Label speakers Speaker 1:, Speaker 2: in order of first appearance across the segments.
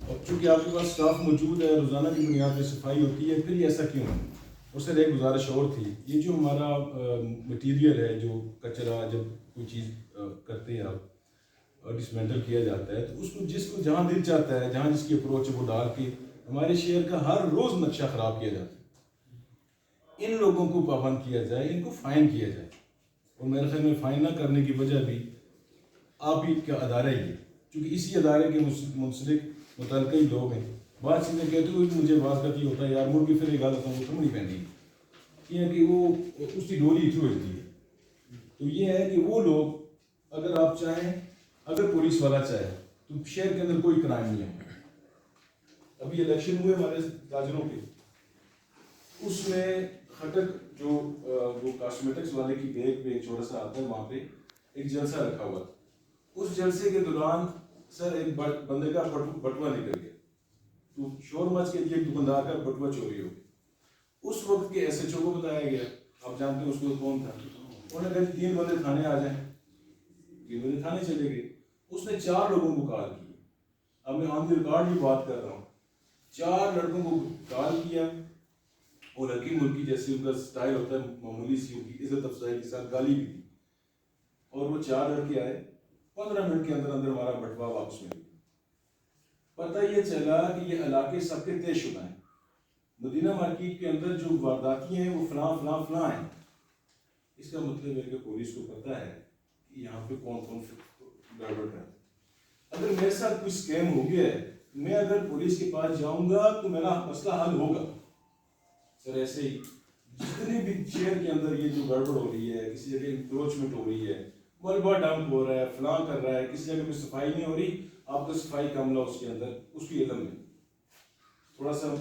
Speaker 1: اور چونکہ آپ کے پاس اسٹاف موجود ہے، روزانہ کی بنیاد پہ صفائی ہوتی ہے، پھر یہ ایسا کیوں ہے؟ اور سر ایک گزارش اور تھی، یہ جو ہمارا مٹیریل ہے، جو کچرا جب کوئی چیز کرتے ہیں آپ ڈسمینٹل کیا جاتا ہے، تو اس کو جس کو جہاں دل چاہتا ہے، جہاں جس کی اپروچ ہے وہ ڈال کے ہمارے شہر کا ہر روز نقشہ خراب کیا جاتا ہے۔ ان لوگوں کو پابند کیا جائے، ان کو فائن کیا جائے، اور میرے خیال میں فائن نہ کرنے کی وجہ بھی آپ ہی کا ادارہ ہی ہے، چونکہ اسی ادارے کے منسلک متعلقہ ہی لوگ ہیں۔ بعض چیزیں کہتے ہوئے مجھے بعض کا یہ ہوتا ہے یار مرغی پھر ایک غلط وہ کم نہیں پہنی یہ کہ وہ اس کی ڈوری تھرو ہوتی ہے۔ تو یہ ہے کہ وہ لوگ اگر آپ چاہیں، اگر پولیس والا چاہے تو شہر کے اندر کوئی کرائم نہیں ہے۔ ابھی الیکشن ہوئے ہمارے تاجروں کے، اس میں خٹک جو وہ کاسمیٹکس والے کی بیگ پہ چھوٹا سا آتا ہے، وہاں پہ ایک جلسہ رکھا ہوا تھا۔ اس جلسے کے دوران سر ایک بندے کا بٹوا نکل گیا، تو شور مچ کے ایک دکاندار کا بٹوا چوری ہو گیا۔ اس وقت کے ایس ایچ او کو بتایا گیا، آپ جانتے ہیں اس کو کون تھا، انہوں نے کہا 3 بندے تھانے آ جائیں، 3 بندے تھانے چلے گئے۔ اس نے 4 لوگوں کو کال کی، اب میں آن دی ریکارڈ ہی بات کر رہا ہوں، 4 لڑکوں کو کال کیا، اور ہلکی ملکی جیسے ان کا سٹائل ہوتا ہے معمولی سی ان کی عزت افزائی کے ساتھ گالی بھی دی، اور وہ 4 لڑکے آئے، 15 منٹ کے اندر اندر ہمارا بٹوا واپس مل گیا۔ پتہ یہ چلا کہ یہ علاقے سب کے طے شدہ ہیں، مدینہ مارکیٹ کے اندر جو وارداتی ہیں وہ فلاں فلاں فلاں ہیں۔ اس کا مطلب ہے کہ پولیس کو پتہ ہے کہ یہاں پہ کون کون گڑبڑ ہے۔ اگر میرے ساتھ کوئی سکیم ہو گیا ہے، میں اگر پولیس کے پاس جاؤں گا تو میرا مسئلہ حل ہوگا۔ سر ایسے ہی جتنے بھی شہر کے اندر یہ جو گڑبڑ ہو رہی ہے، کسی جگہ انکروچمنٹ ہو رہی ہے، ملبہ ڈمپ ہو رہا ہے، فلاں کر رہا ہے، کسی جگہ پہ صفائی نہیں ہو رہی، آپ کا صفائی کا عملہ اس کے اندر اس کی علم ہے، تھوڑا سا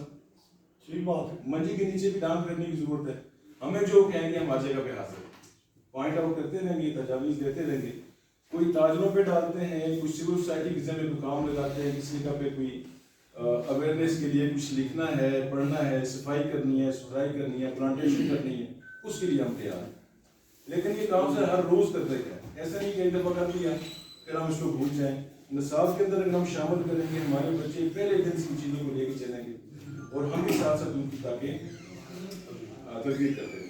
Speaker 1: ٹھیک بات ہے، منجی کے نیچے بھی ڈانٹ کرنے کی ضرورت ہے۔ ہمیں جو کہیں گے ہم ہر جگہ پہ حاضر ہیں، پوائنٹ آؤٹ کرتے رہیں گے، تجاویز دیتے رہیں گے۔ کوئی تاجروں پہ ڈالتے ہیں، کوئی سول سوسائٹی کے ذمہ کوئی کام لگاتے ہیں، کسی جگہ پہ کوئی اویئرنیس کے لیے کچھ لکھنا ہے، پڑھنا ہے، صفائی کرنی ہے، ستھرائی کرنی ہے، پلانٹیشن کرنی ہے، اس کے لیے ہم تیار ہیں۔ لیکن یہ کام سے ہر روز کرتے ہیں، ایسا نہیں کہ ایک دفعہ کر لیا پھر ہم اس کو بھول جائیں۔ نصاب کے اندر اگر ہم شامل کریں گے، ہمارے بچے پہلے دن سے ان چیزوں کو لے کے چلیں گے، اور ہم بھی ساتھ ساتھ ان کی تاکہ ترغیب کرتے ہیں۔